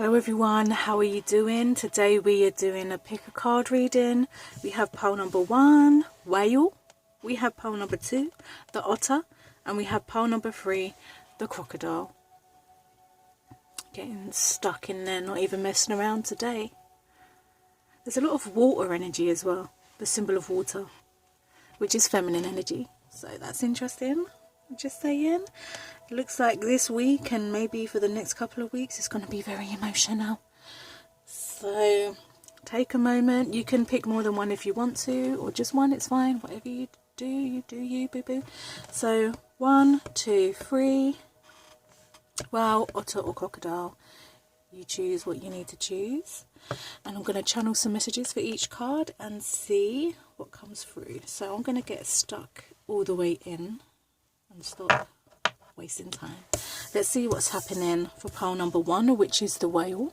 Hello everyone, how are you doing? Today we are doing a pick a card reading. We have pile number 1, whale. We have pile number 2, the otter. And we have pile number 3, the crocodile. Getting stuck in there, not even messing around today. There's a lot of water energy as well, the symbol of water, which is feminine energy. So that's interesting, just saying. It looks like this week and maybe for the next couple of weeks it's going to be very emotional. So take a moment. You can pick more than one if you want to, or just one, it's fine. Whatever you do you, boo-boo. So 1, 2, 3. Well, otter or crocodile. You choose what you need to choose. And I'm going to channel some messages for each card and see what comes through. So I'm going to get stuck all the way in and stop wasting time. Let's see what's happening for pile number 1, which is the whale.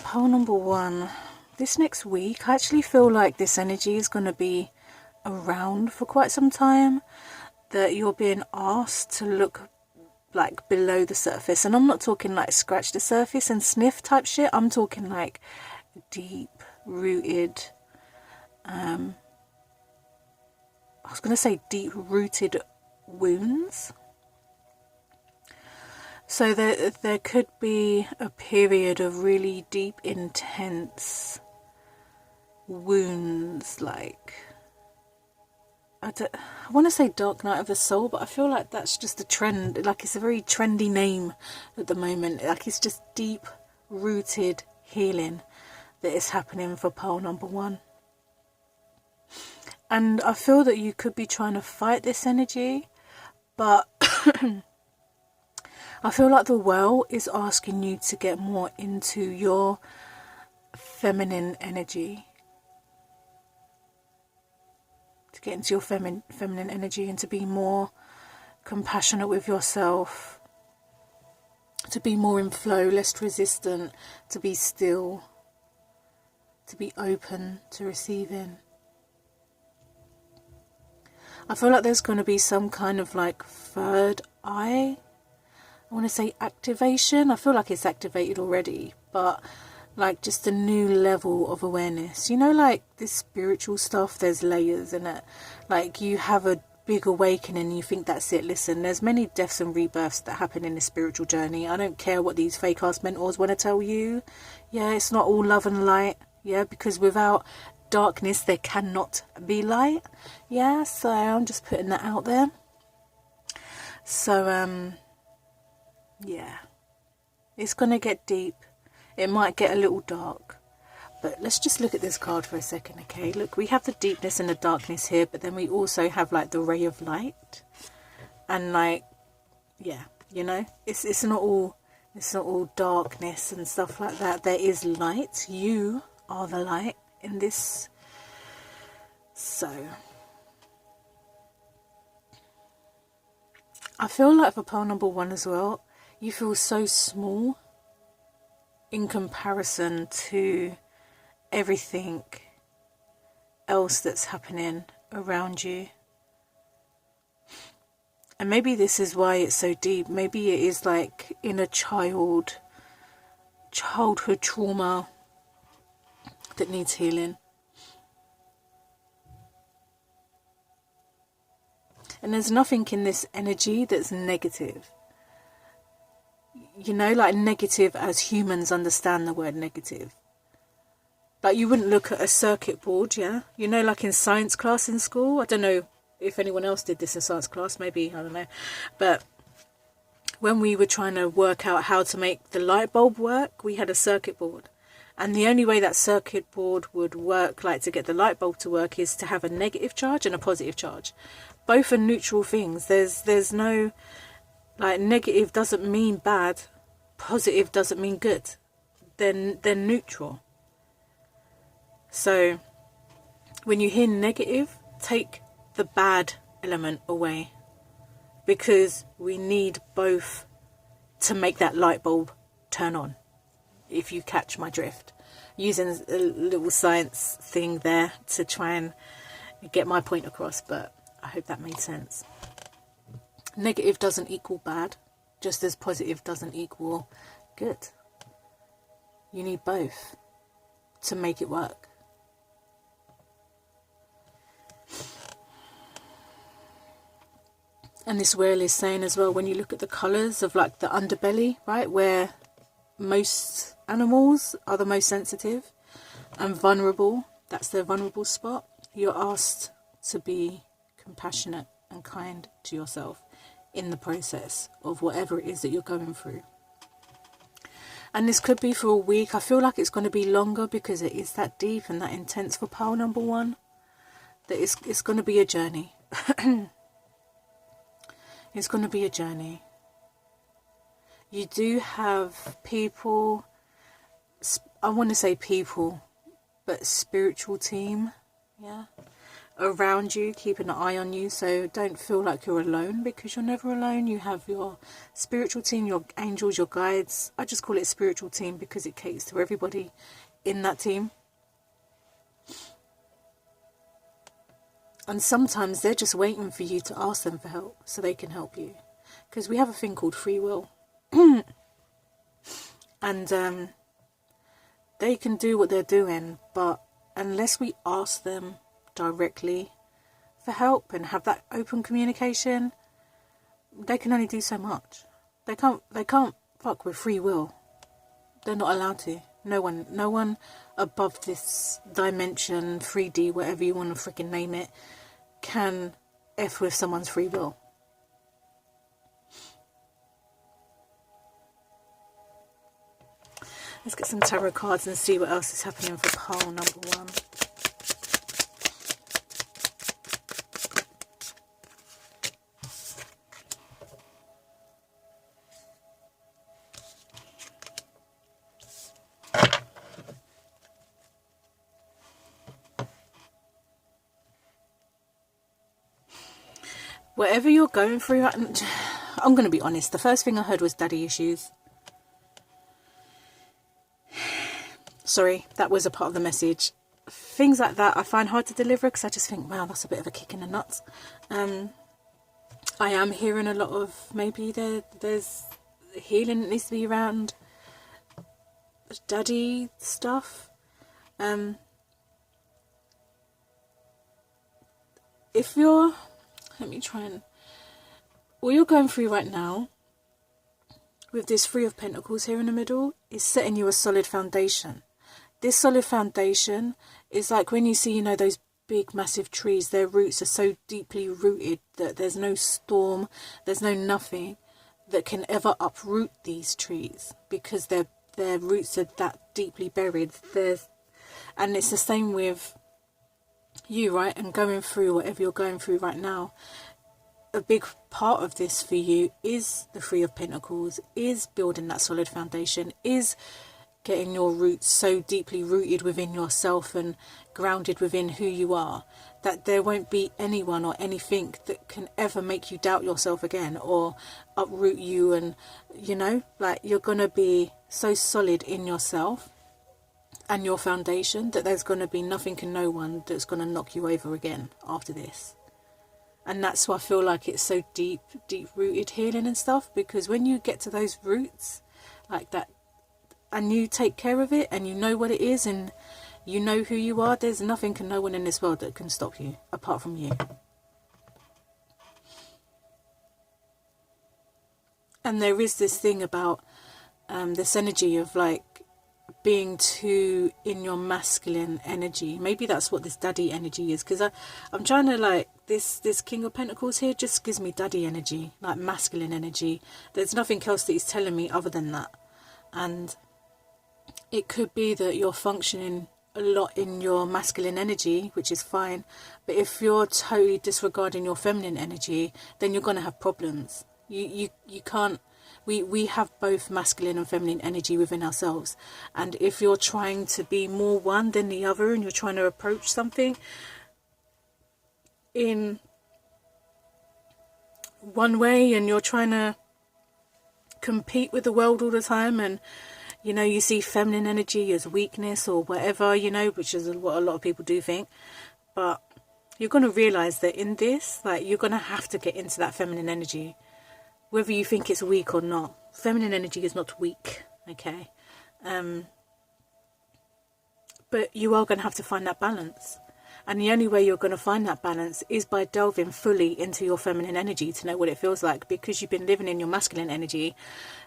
Pile number 1. This next week, I actually feel like this energy is going to be around for quite some time. That you're being asked to look like below the surface. And I'm not talking like scratch the surface and sniff type shit. I'm talking like deep rooted, I was going to say deep rooted wounds. So there could be a period of really deep, intense wounds, like I want to say dark night of the soul, but I feel like that's just a trend. Like it's a very trendy name at the moment. Like it's just deep rooted healing that is happening for pile number 1. And I feel that you could be trying to fight this energy, but I feel like the well is asking you to get more into your feminine energy. To get into your feminine energy and to be more compassionate with yourself. To be more in flow, less resistant, to be still, to be open to receiving. I feel like there's going to be some kind of like third eye. I want to say activation. I feel like it's activated already, but like just a new level of awareness. You know, like this spiritual stuff, there's layers in it. Like you have a big awakening and you think that's it. Listen, there's many deaths and rebirths that happen in the spiritual journey. I don't care what these fake ass mentors want to tell you. Yeah, it's not all love and light. Yeah, because without darkness there cannot be light. Yeah, so I'm just putting that out there. So yeah, it's gonna get deep. It might get a little dark, but let's just look at this card for a second. Okay, look, we have the deepness and the darkness here, but then we also have like the ray of light, and like, yeah, you know, it's not all darkness and stuff like that. There is light. You are the light in this. So I feel like for pile number 1 as well, you feel so small in comparison to everything else that's happening around you. And maybe this is why it's so deep. Maybe it is like inner childhood trauma that needs healing. And there's nothing in this energy that's negative. You know, like negative as humans understand the word negative. Like you wouldn't look at a circuit board, yeah? You know, like in science class in school. I don't know if anyone else did this in science class, maybe, I don't know. But when we were trying to work out how to make the light bulb work, we had a circuit board. And the only way that circuit board would work, like to get the light bulb to work, is to have a negative charge and a positive charge. Both are neutral things. There's no, like, negative doesn't mean bad, positive doesn't mean good. They're neutral. So when you hear negative, take the bad element away, because we need both to make that light bulb turn on, if you catch my drift. Using a little science thing there to try and get my point across, but I hope that made sense. Negative doesn't equal bad, just as positive doesn't equal good. You need both to make it work. And this whale is saying as well, when you look at the colours of like the underbelly, right, where most animals are the most sensitive and vulnerable, that's their vulnerable spot, you're asked to be compassionate and kind to yourself in the process of whatever it is that you're going through. And this could be for a week. I feel like it's going to be longer because it is that deep and that intense for pile number 1. That it's going to be a journey. It's going to be a journey. You do have people, I want to say people, but spiritual team, yeah, around you, keeping an eye on you. So don't feel like you're alone, because you're never alone. You have your spiritual team, your angels, your guides. I just call it spiritual team because it caters to everybody in that team. And sometimes they're just waiting for you to ask them for help so they can help you. Because we have a thing called free will. And they can do what they're doing, but unless we ask them directly for help and have that open communication, they can only do so much. They can't fuck with free will. They're not allowed to. No one above this dimension, 3D, whatever you want to freaking name it, can F with someone's free will. Let's get some tarot cards and see what else is happening for pile number 1. Whatever you're going through, I'm going to be honest, the first thing I heard was daddy issues. Sorry, that was a part of the message. Things like that I find hard to deliver because I just think, wow, that's a bit of a kick in the nuts. I am hearing a lot of, maybe there's healing that needs to be around daddy stuff. If you're, let me try and, what you're going through right now with this 3 of Pentacles here in the middle is setting you a solid foundation. This solid foundation is like when you see, those big massive trees, their roots are so deeply rooted that there's no storm, there's no nothing that can ever uproot these trees because their roots are that deeply buried. And it's the same with you, right? And going through whatever you're going through right now, a big part of this for you is the 3 of Pentacles, is building that solid foundation, is getting your roots so deeply rooted within yourself and grounded within who you are that there won't be anyone or anything that can ever make you doubt yourself again or uproot you. And like, you're gonna be so solid in yourself and your foundation that there's gonna be nothing and no one that's gonna knock you over again after this. And that's why I feel like it's so deep rooted healing and stuff, because when you get to those roots like that and you take care of it and you know what it is and you know who you are, there's nothing and no one in this world that can stop you apart from you. And there is this thing about this energy of like being too in your masculine energy. Maybe that's what this daddy energy is, because I'm trying to, like, this King of Pentacles here just gives me daddy energy, like masculine energy. There's nothing else that he's telling me other than that. And it could be that you're functioning a lot in your masculine energy, which is fine, but if you're totally disregarding your feminine energy, then you're going to have problems. You can't. We have both masculine and feminine energy within ourselves, and if you're trying to be more one than the other and you're trying to approach something in one way and you're trying to compete with the world all the time, and you see feminine energy as weakness or whatever, which is what a lot of people do think, but you're going to realize that in this, like, you're going to have to get into that feminine energy, whether you think it's weak or not. Feminine energy is not weak, okay? But you are going to have to find that balance. And the only way you're going to find that balance is by delving fully into your feminine energy to know what it feels like, because you've been living in your masculine energy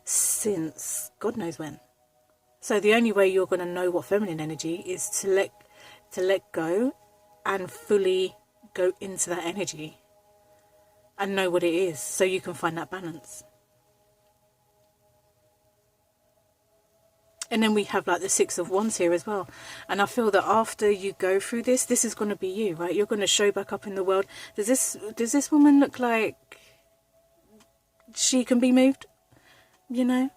since God knows when. So the only way you're going to know what feminine energy is to let go and fully go into that energy and know what it is, so you can find that balance. And then we have like the Six of Wands here as well. And I feel that after you go through this is going to be you, right? You're going to show back up in the world. Does this woman look like she can be moved? You know?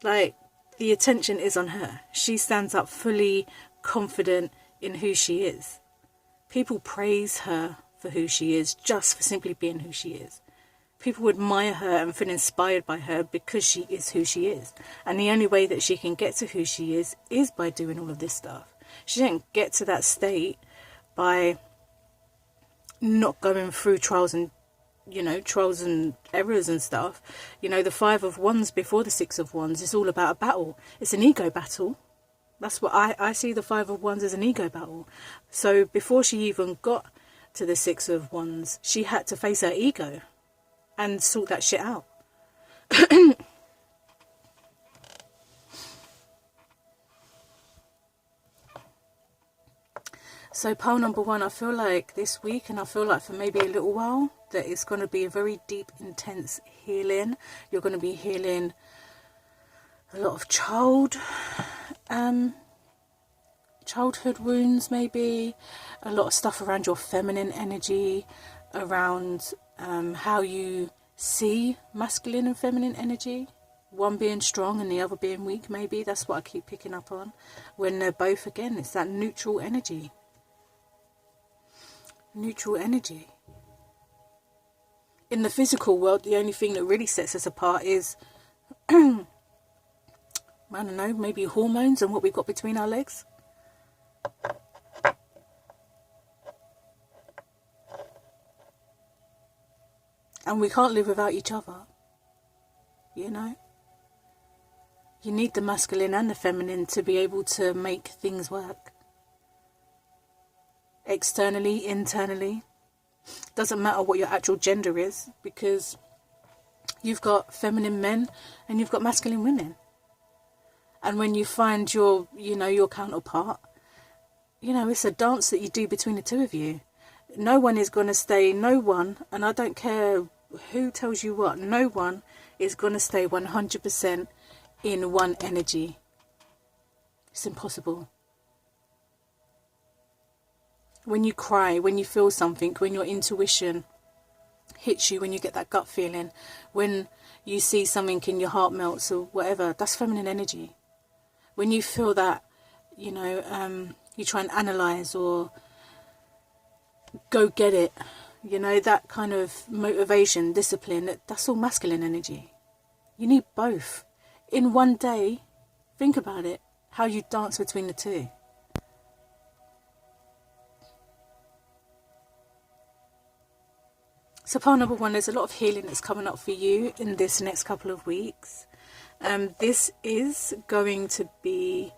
Like, the attention is on her. She stands up fully confident in who she is. People praise her for who she is, just for simply being who she is. People admire her and feel inspired by her because she is who she is. And the only way that she can get to who she is by doing all of this stuff. She didn't get to that state by not going through trials and errors and stuff. You know, the Five of Wands before the Six of Wands is all about a battle. It's an ego battle. That's what I see the Five of Wands as, an ego battle. So before she even got to the Six of Wands, she had to face her ego and sort that shit out. So pile number one, I feel like this week, and I feel like for maybe a little while, that it's going to be a very deep, intense healing. You're going to be healing a lot of childhood wounds, maybe a lot of stuff around your feminine energy, around how you see masculine and feminine energy, one being strong and the other being weak. Maybe that's what I keep picking up on, when they're both, again, it's that neutral energy. Neutral energy. In the physical world, the only thing that really sets us apart is I don't know, maybe hormones and what we've got between our legs. And we can't live without each other, you know. You need the masculine and the feminine to be able to make things work. Externally, internally. Doesn't matter what your actual gender is, because you've got feminine men and you've got masculine women. And when you find your counterpart, it's a dance that you do between the two of you. No one is going to stay, and I don't care who tells you what, no one is going to stay 100% in one energy. It's impossible. When you cry, when you feel something, when your intuition hits you, when you get that gut feeling, when you see something and your heart melts or whatever, that's feminine energy. When you feel that, you try and analyse or go get it, that kind of motivation, discipline, that's all masculine energy. You need both. In one day, think about it, how you dance between the two. So pile number one, there's a lot of healing that's coming up for you in this next couple of weeks. This is going to be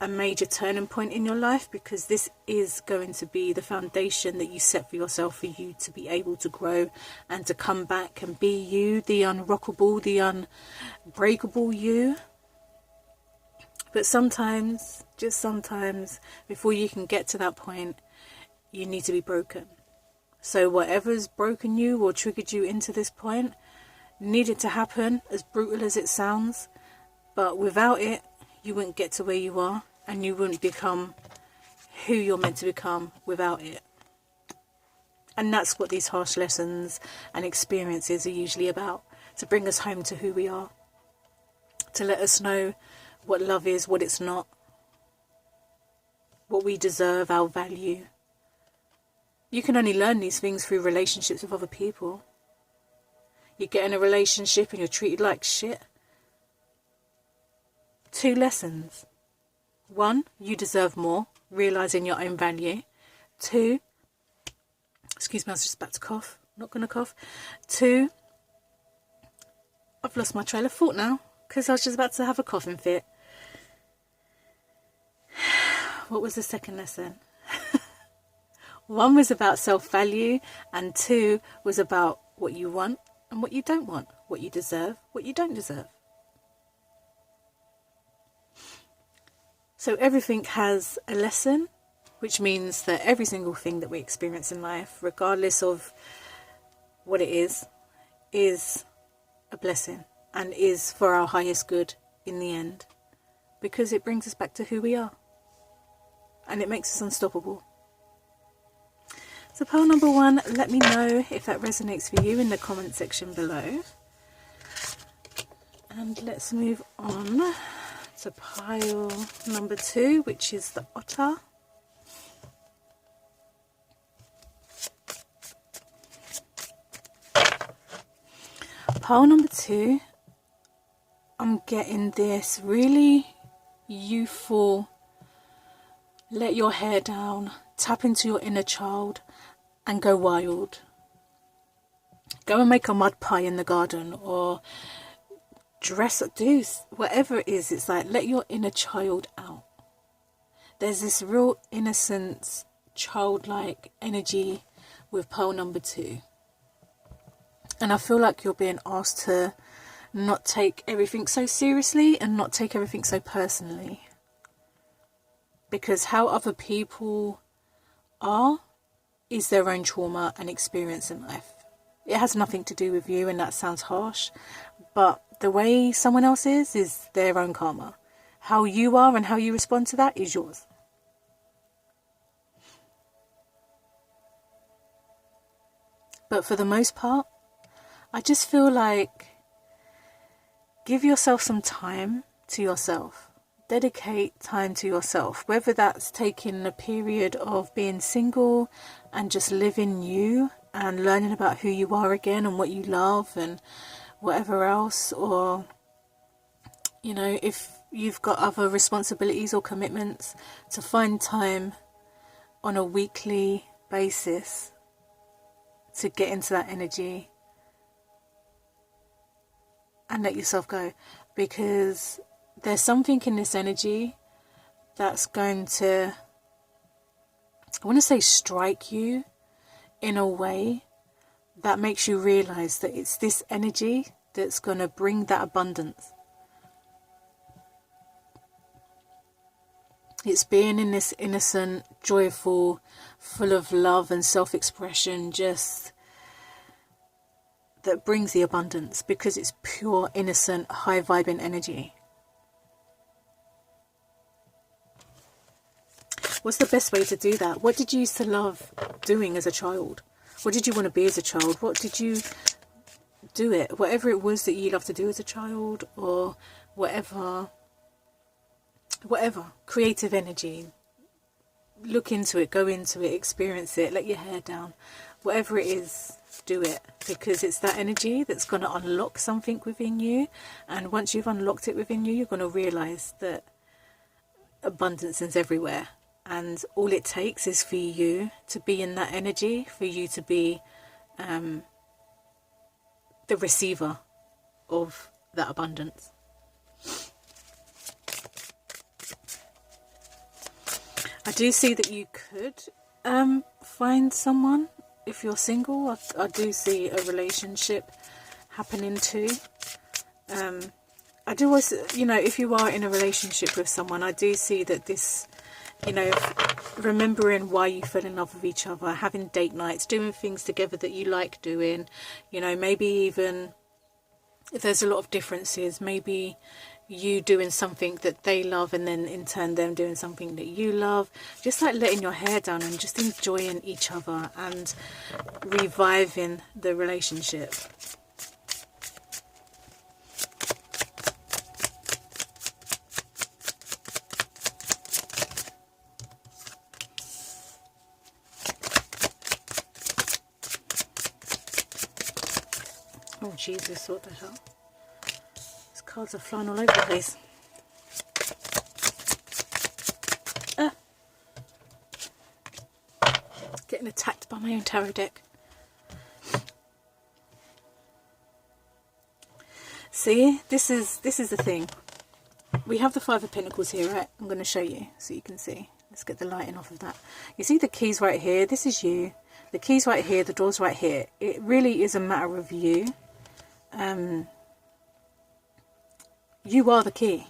a major turning point in your life, because this is going to be the foundation that you set for yourself, for you to be able to grow and to come back and be you, the unrockable, the unbreakable you. But sometimes, just sometimes, before you can get to that point, you need to be broken. So whatever's broken you or triggered you into this point needed to happen, as brutal as it sounds. But without it, you wouldn't get to where you are, and you wouldn't become who you're meant to become without it. And that's what these harsh lessons and experiences are usually about, to bring us home to who we are, to let us know what love is, what it's not, what we deserve, our value. You can only learn these things through relationships with other people. You get in a relationship and you're treated like shit. 2 lessons. 1, you deserve more, realising your own value. 2, Excuse me, I was just about to cough. Not going to cough. 2, I've lost my trail of thought now because I was just about to have a coughing fit. What was the second lesson? 1 was about self-value, and 2 was about what you want and what you don't want, what you deserve, what you don't deserve. So everything has a lesson, which means that every single thing that we experience in life, regardless of what it is a blessing and is for our highest good in the end, because it brings us back to who we are and it makes us unstoppable. So pile number 1, let me know if that resonates for you in the comment section below. And let's move on to pile number 2, which is the otter. Pile number 2, I'm getting this really youthful, let your hair down, tap into your inner child and go wild. Go and make a mud pie in the garden, or dress up, do whatever it is. It's like, let your inner child out. There's this real innocence, childlike energy with pile number 2. And I feel like you're being asked to not take everything so seriously and not take everything so personally. Because how other people are is their own trauma and experience in life. It has nothing to do with you, and that sounds harsh. But the way someone else is their own karma. How you are and how you respond to that is yours. But for the most part, I just feel like give yourself some time to yourself. Dedicate time to yourself. Whether that's taking a period of being single and just living you and learning about who you are again and what you love and whatever else, or, you know, if you've got other responsibilities or commitments, to find time on a weekly basis to get into that energy and let yourself go, because there's something in this energy that's going to, I want to say, strike you in a way that makes you realize that it's this energy that's going to bring that abundance. It's being in this innocent, joyful, full of love and self-expression, just that brings the abundance, because it's pure, innocent, high vibing energy. What's the best way to do that? What did you used to love doing as a child? What did you want to be as a child? What did you do it? Whatever it was that you loved to do as a child, or whatever, creative energy. Look into it, go into it, experience it, let your hair down. Whatever it is, do it, because it's that energy that's going to unlock something within you. And once you've unlocked it within you, you're going to realize that abundance is everywhere. And all it takes is for you to be in that energy, for you to be the receiver of that abundance. I do see that you could find someone if you're single. I do see a relationship happening too. I do always, you know, if you are in a relationship with someone, I do see that this, you know, remembering why you fell in love with each other, having date nights, doing things together that you like doing, you know, maybe even if there's a lot of differences, maybe you doing something that they love and then in turn them doing something that you love, just like letting your hair down and just enjoying each other and reviving the relationship. Oh Jesus, what the hell? These cards are flying all over the place. getting attacked by my own tarot deck. See, this is the thing. We have the Five of Pentacles here, right? I'm going to show you so you can see. Let's get the lighting off of that. You see the keys right here? This is you. The keys right here, the doors right here. It really is a matter of you. You are the key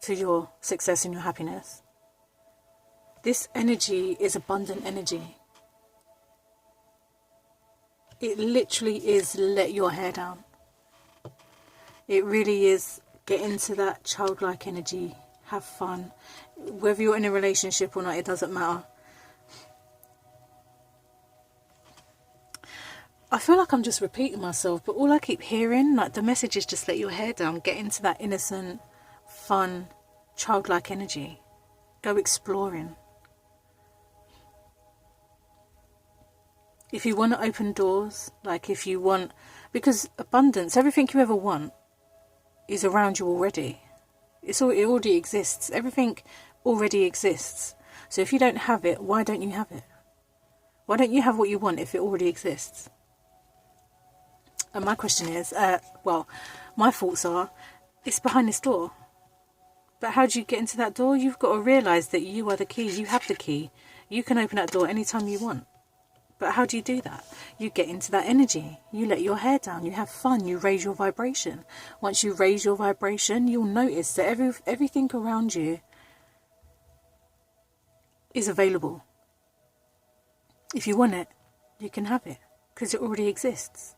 to your success and your happiness. This energy is abundant energy. It literally is let your hair down. It really is get into that childlike energy. Have fun. Whether you're in a relationship or not, it doesn't matter. I feel like I'm just repeating myself, but all I keep hearing, like the message is just let your hair down. Get into that innocent, fun, childlike energy. Go exploring. If you want to open doors, like if you want, because abundance, everything you ever want is around you already. It already exists. Everything already exists. So if you don't have it, why don't you have it? Why don't you have what you want if it already exists? And my question is, well, my thoughts are, it's behind this door. But how do you get into that door? You've got to realise that you are the key. You have the key. You can open that door anytime you want. But how do you do that? You get into that energy. You let your hair down. You have fun. You raise your vibration. Once you raise your vibration, you'll notice that everything around you is available. If you want it, you can have it. Because it already exists.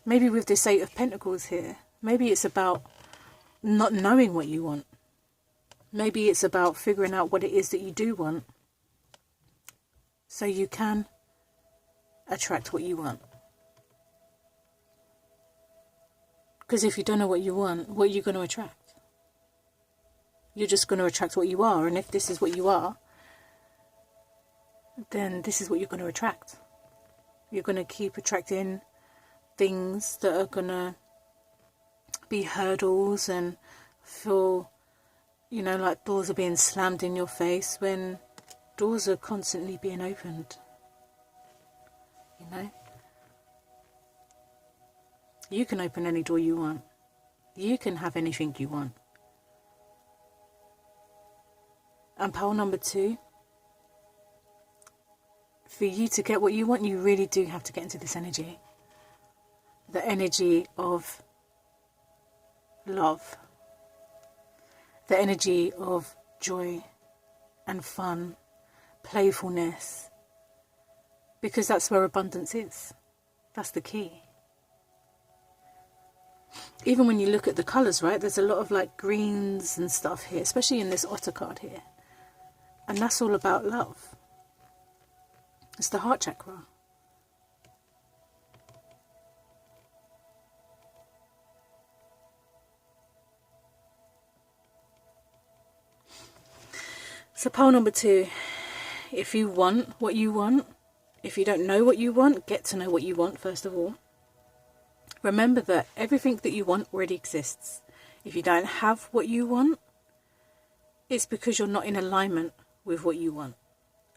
Maybe with this Eight of Pentacles here, maybe it's about not knowing what you want. Maybe it's about figuring out what it is that you do want, so you can attract what you want. Because if you don't know what you want, what are you going to attract? You're just going to attract what you are, and if this is what you are, then this is what you're going to attract. You're going to keep attracting things that are going to be hurdles and feel, you know, like doors are being slammed in your face when doors are constantly being opened. You know? You can open any door you want. You can have anything you want. And pole number 2, for you to get what you want, you really do have to get into this energy. The energy of love. The energy of joy and fun, playfulness. Because that's where abundance is. That's the key. Even when you look at the colours, right, there's a lot of like greens and stuff here, especially in this Otter card here. And that's all about love. It's the heart chakra. So pole number 2, if you want what you want, if you don't know what you want, get to know what you want first of all. Remember that everything that you want already exists. If you don't have what you want, it's because you're not in alignment with what you want.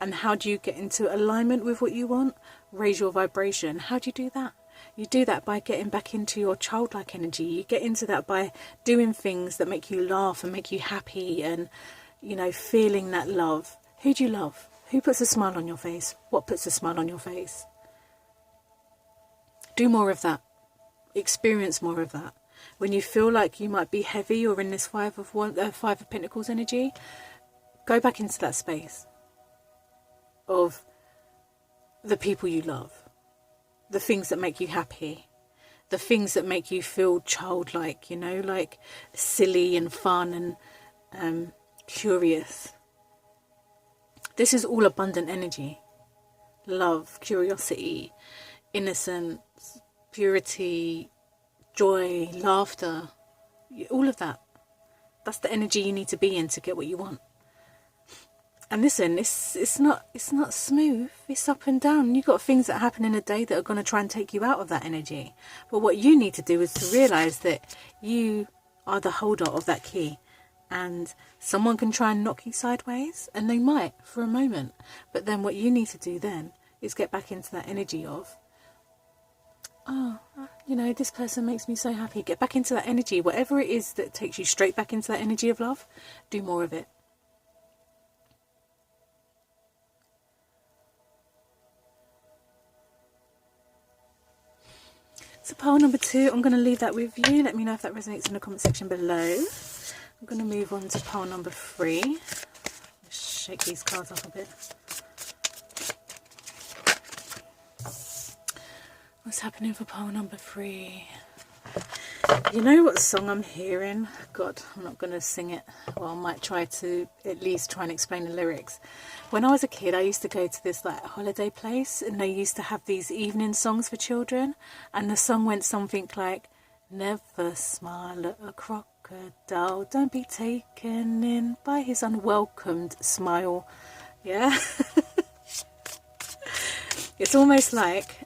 And how do you get into alignment with what you want? Raise your vibration. How do you do that? You do that by getting back into your childlike energy. You get into that by doing things that make you laugh and make you happy and, you know, feeling that love. Who do you love? Who puts a smile on your face? What puts a smile on your face? Do more of that. Experience more of that. When you feel like you might be heavy or in this Five of Pentacles energy, go back into that space of the people you love, the things that make you happy, the things that make you feel childlike, you know, like silly and fun and curious. This is all abundant energy. Love, curiosity, innocence, purity, joy, laughter, all of that. That's the energy you need to be in to get what you want. And listen, it's not smooth. It's up and down. You've got things that happen in a day that are going to try and take you out of that energy. But what you need to do is to realise that you are the holder of that key. And someone can try and knock you sideways, and they might for a moment. But then what you need to do then is get back into that energy of, oh, you know, this person makes me so happy. Get back into that energy. Whatever it is that takes you straight back into that energy of love, do more of it. So pile number 2, I'm going to leave that with you. Let me know if that resonates in the comment section below. I'm going to move on to pile number 3. Let's shake these cards up a bit. What's happening for pile number 3? You know what song I'm hearing? God, I'm not going to sing it. Well, I might try to at least try and explain the lyrics. When I was a kid, I used to go to this like holiday place, and they used to have these evening songs for children, and the song went something like, never smile at a crocodile, don't be taken in by his unwelcomed smile. Yeah. It's almost like,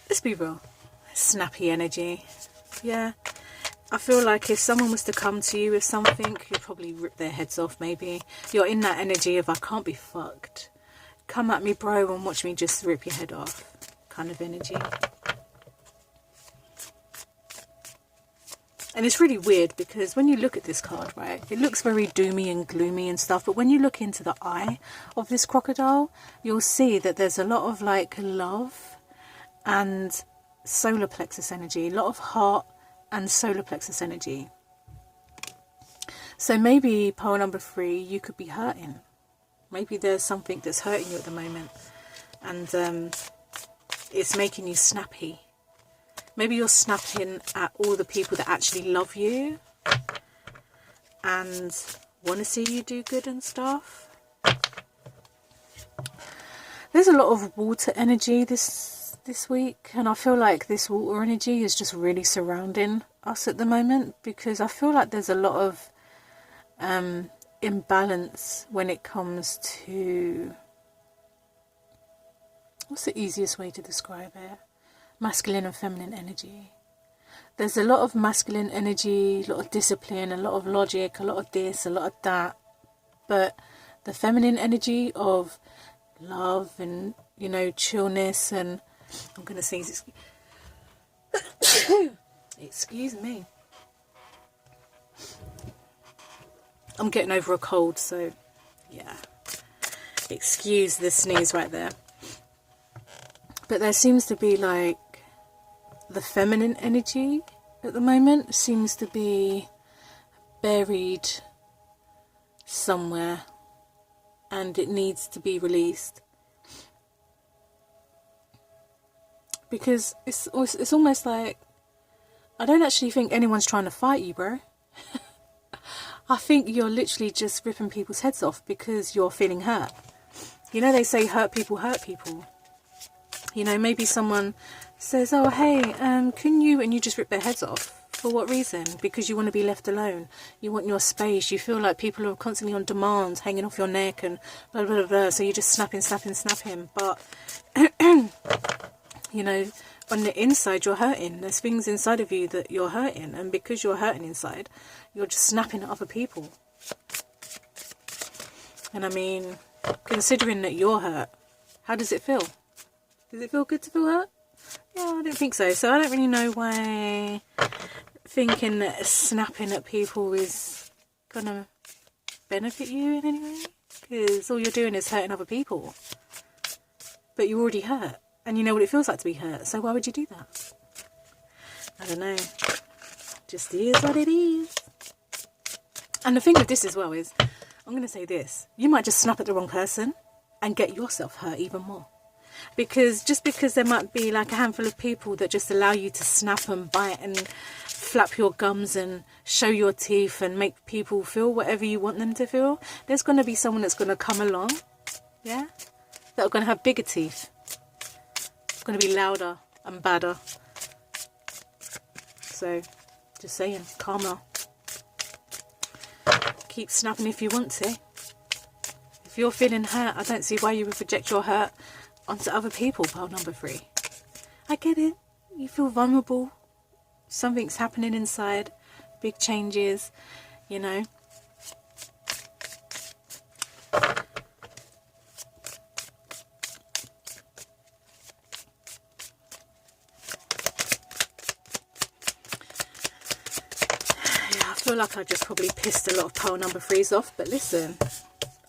let's be real, snappy energy. Yeah, I feel like if someone was to come to you with something, you'd probably rip their heads off. Maybe you're in that energy of, I can't be fucked, come at me bro and watch me just rip your head off kind of energy. And it's really weird because when you look at this card, right, it looks very doomy and gloomy and stuff, but when you look into the eye of this crocodile, you'll see that there's a lot of like love and solar plexus energy, a lot of heart and solar plexus energy. So maybe pile number 3, you could be hurting. Maybe there's something that's hurting you at the moment, and it's making you snappy. Maybe you're snapping at all the people that actually love you and want to see you do good and stuff. There's a lot of water energy this week, and I feel like this water energy is just really surrounding us at the moment, because I feel like there's a lot of imbalance when it comes to, what's the easiest way to describe it? Masculine and feminine energy. There's a lot of masculine energy, a lot of discipline, a lot of logic, a lot of this, a lot of that, but the feminine energy of love and, you know, chillness, and I'm gonna sneeze, excuse me, I'm getting over a cold, so yeah, excuse the sneeze right there. But there seems to be like the feminine energy at the moment seems to be buried somewhere, and it needs to be released, because it's almost like, I don't actually think anyone's trying to fight you, bro. I think you're literally just ripping people's heads off because you're feeling hurt. You know, they say hurt people hurt people. You know, maybe someone says, oh, hey, can you, and you just rip their heads off. For what reason? Because you want to be left alone. You want your space. You feel like people are constantly on demand, hanging off your neck and blah, blah, blah, blah. So you're just snapping. But, you know, on the inside, you're hurting. There's things inside of you that you're hurting. And because you're hurting inside, you're just snapping at other people. And I mean, considering that you're hurt, how does it feel? Does it feel good to feel hurt? Yeah, I don't think so. So I don't really know why thinking that snapping at people is going to benefit you in any way. Because all you're doing is hurting other people. But you're already hurt. And you know what it feels like to be hurt. So why would you do that? I don't know. Just is what it is. And the thing with this as well is, I'm going to say this. You might just snap at the wrong person and get yourself hurt even more. Because just because there might be like a handful of people that just allow you to snap and bite and flap your gums and show your teeth and make people feel whatever you want them to feel, there's going to be someone that's going to come along, yeah, that are going to have bigger teeth, going to be louder and badder. So just saying, calmer. Keep snapping if you want to. If you're feeling hurt, I don't see why you would project your hurt onto other people. Pile number 3. I get it. You feel vulnerable. Something's happening inside. Big changes, you know. I feel like I just probably pissed a lot of pile number 3s off, but listen,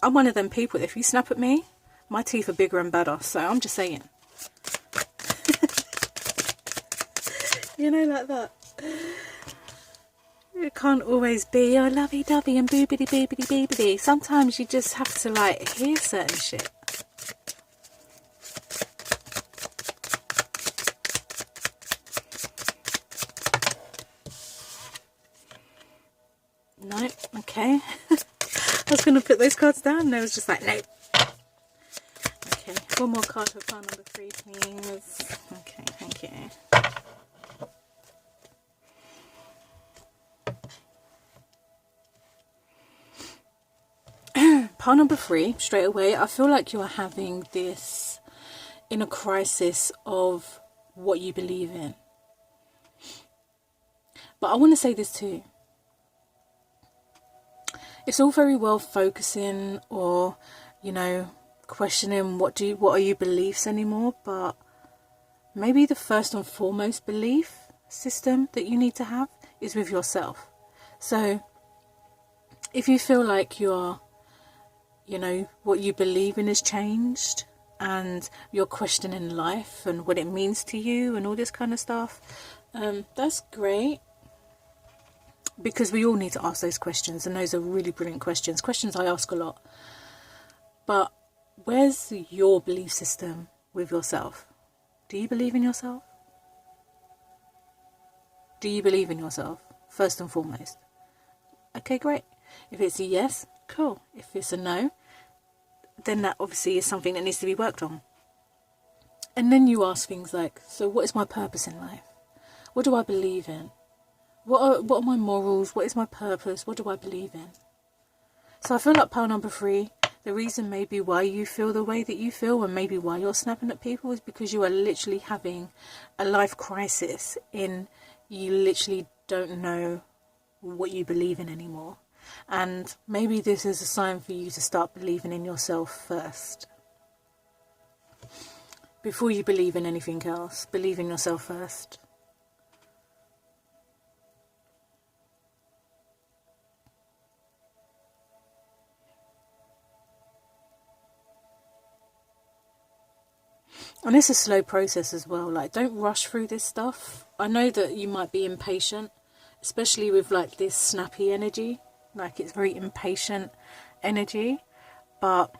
I'm one of them people, if you snap at me, my teeth are bigger and badder, so I'm just saying. You know, like that. It can't always be, oh, lovey-dovey and boobity-boobity-boobity. Sometimes you just have to, like, hear certain shit. No, okay. I was going to put those cards down and I was just like, no. Okay, one more card for pile number 3, please. Okay, thank you. Pile number 3, straight away, I feel like you're having this inner crisis of what you believe in. But I want to say this too. It's all very well focusing or, you know, questioning what are your beliefs anymore, but maybe the first and foremost belief system that you need to have is with yourself. So if you feel like you're, you know, what you believe in has changed and you're questioning life and what it means to you and all this kind of stuff, that's great. Because we all need to ask those questions, and those are really brilliant questions. Questions I ask a lot. But where's your belief system with yourself? Do you believe in yourself? Do you believe in yourself, first and foremost? Okay, great. If it's a yes, cool. If it's a no, then that obviously is something that needs to be worked on. And then you ask things like, so what is my purpose in life? What do I believe in? What are my morals? What is my purpose? What do I believe in? So I feel like pile number 3, the reason maybe why you feel the way that you feel and maybe why you're snapping at people is because you are literally having a life crisis in you literally don't know what you believe in anymore. And maybe this is a sign for you to start believing in yourself first. Before you believe in anything else, believe in yourself first. And it's a slow process as well. Like, don't rush through this stuff. I know that you might be impatient, especially with like this snappy energy. Like, it's very impatient energy. But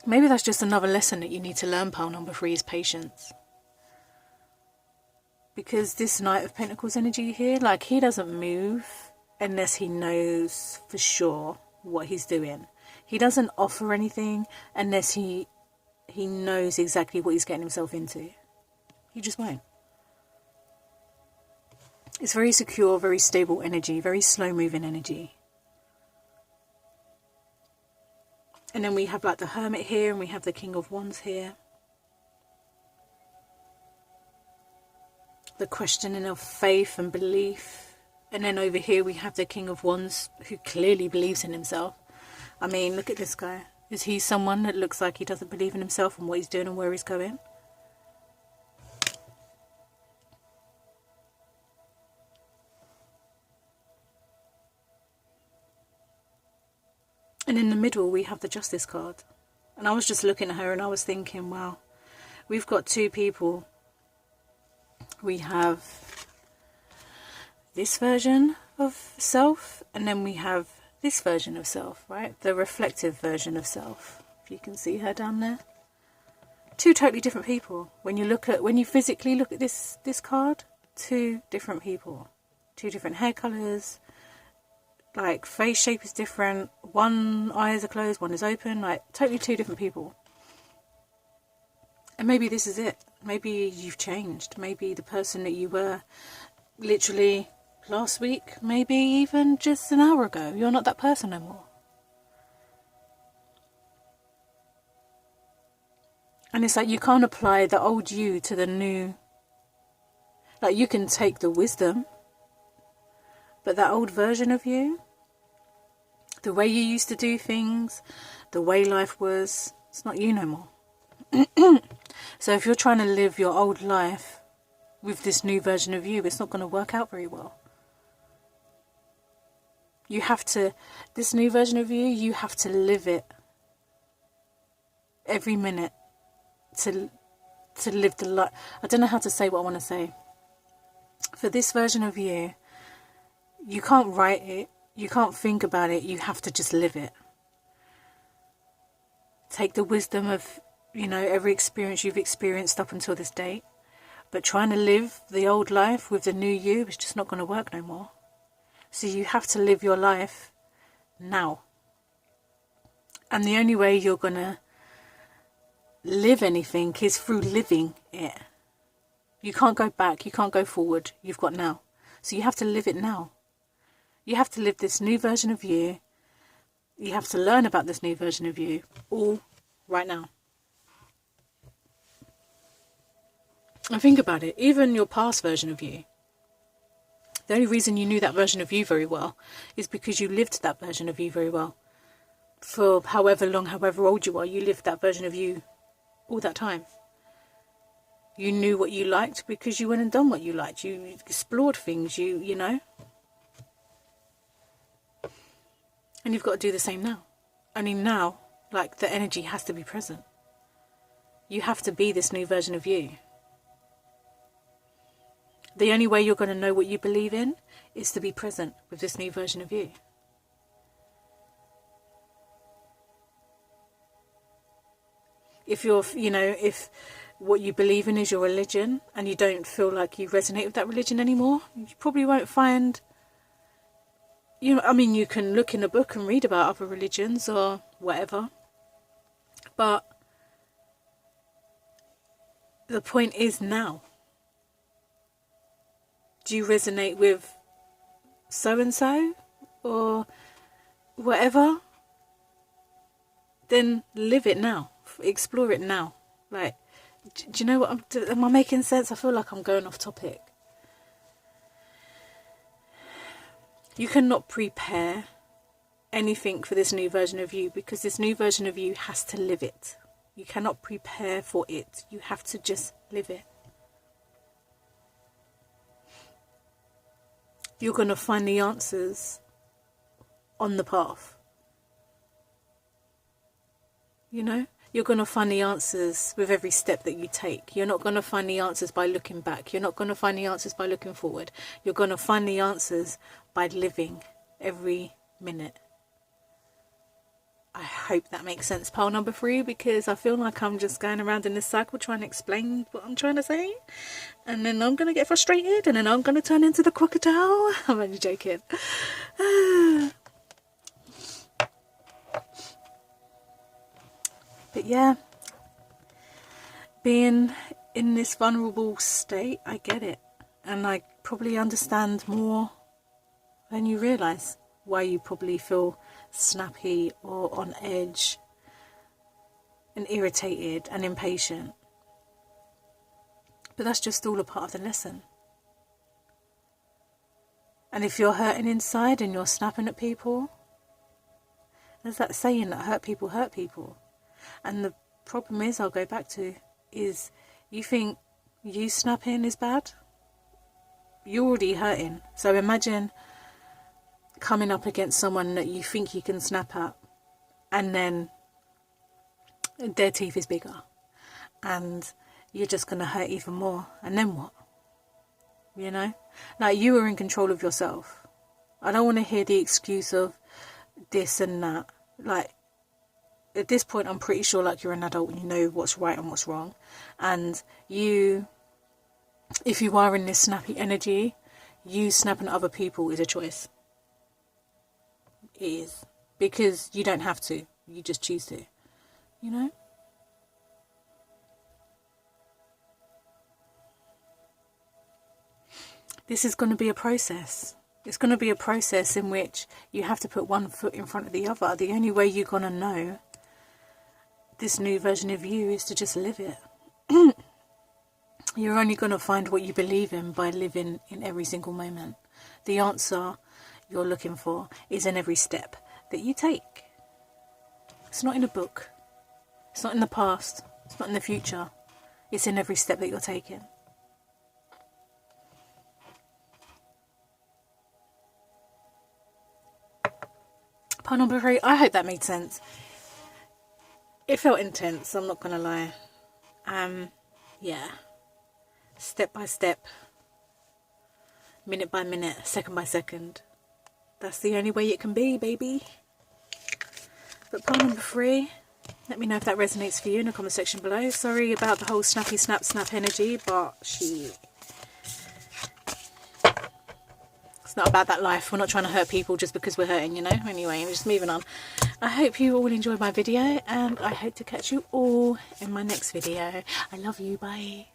maybe that's just another lesson that you need to learn, pile number 3, is patience. Because this Knight of Pentacles energy here, like, he doesn't move unless he knows for sure what he's doing. He doesn't offer anything unless he knows exactly what he's getting himself into. He just won't. It's very secure, very stable energy, very slow moving energy. And then we have like the Hermit here, and we have the King of Wands here. The questioning of faith and belief. And then over here we have the King of Wands, who clearly believes in himself. I mean, look at this guy. Is he someone that looks like he doesn't believe in himself and what he's doing and where he's going? And in the middle we have the Justice card. And I was just looking at her and I was thinking, wow, we've got 2 people. We have this version of self, and then we have this version of self, right? The reflective version of self. If you can see her down there. 2 totally different people. When you physically look at this card, 2 different people. 2 different hair colours. Like, face shape is different. One eyes are closed, one is open. Like, totally 2 different people. And maybe this is it. Maybe you've changed. Maybe the person that you were literally last week, maybe even just an hour ago, you're not that person anymore. And it's like you can't apply the old you to the new Like, you can take the wisdom, but that old version of you, the way you used to do things, the way life was, it's not you no more. So if you're trying to live your old life with this new version of you, it's not going to work out very well. You have to, this new version of you, you have to live it every minute to live the life. I don't know how to say what I want to say. For this version of you, you can't write it, you can't think about it, you have to just live it. Take the wisdom of, every experience you've experienced up until this date, but trying to live the old life with the new you is just not going to work no more. So you have to live your life now. And the only way you're going to live anything is through living it. You can't go back, you can't go forward, you've got now. So you have to live it now. You have to live this new version of you. You have to learn about this new version of you all right now. And think about it, even your past version of you. The only reason you knew that version of you very well is because you lived that version of you very well. For however long, however old you are, you lived that version of you all that time. You knew what you liked because you went and done what you liked. You explored things, you know. And you've got to do the same now. Only now, like, the energy has to be present. You have to be this new version of you. The only way you're going to know what you believe in is to be present with this new version of you. If you're, if what you believe in is your religion and you don't feel like you resonate with that religion anymore, you probably won't find, you can look in a book and read about other religions or whatever, but the point is now. Do you resonate with so-and-so or whatever? Then live it now. Explore it now. Like, do you know what? Am I making sense? I feel like I'm going off topic. You cannot prepare anything for this new version of you because this new version of you has to live it. You cannot prepare for it. You have to just live it. You're going to find the answers on the path. You're going to find the answers with every step that you take. You're not going to find the answers by looking back. You're not going to find the answers by looking forward. You're going to find the answers by living every minute. I hope that makes sense, pile number 3, because I feel like I'm just going around in this cycle trying to explain what I'm trying to say. And then I'm going to get frustrated and then I'm going to turn into the crocodile. I'm only joking. But yeah, being in this vulnerable state, I get it. And I probably understand more than you realise why you probably feel snappy or on edge and irritated and impatient. But that's just all a part of the lesson. And if you're hurting inside and you're snapping at people, there's that saying that hurt people hurt people. And the problem is, I'll go back to, is you think you snapping is bad? You're already hurting. So imagine coming up against someone that you think you can snap at, and then their teeth is bigger and you're just going to hurt even more. And then what? Like, you are in control of yourself. I don't want to hear the excuse of this and that. Like, at this point, I'm pretty sure, like, you're an adult and you know what's right and what's wrong. And if you are in this snappy energy, you snapping at other people is a choice. It is. Because you don't have to. You just choose to. This is going to be a process. It's going to be a process in which you have to put one foot in front of the other. The only way you're going to know this new version of you is to just live it. You're only going to find what you believe in by living in every single moment. The answer you're looking for is in every step that you take. It's not in a book. It's not in the past. It's not in the future. It's in every step that you're taking. Pardon, I hope that made sense. It felt intense, I'm not going to lie. Yeah. Step by step. Minute by minute. Second by second. That's the only way it can be, baby. But part number 3, let me know if that resonates for you in the comment section below. Sorry about the whole snappy snap snap energy, but shit. It's not about that life. We're not trying to hurt people just because we're hurting, you know. Anyway, I'm just moving on. I hope you all enjoyed my video, and I hope to catch you all in my next video. I love you. Bye.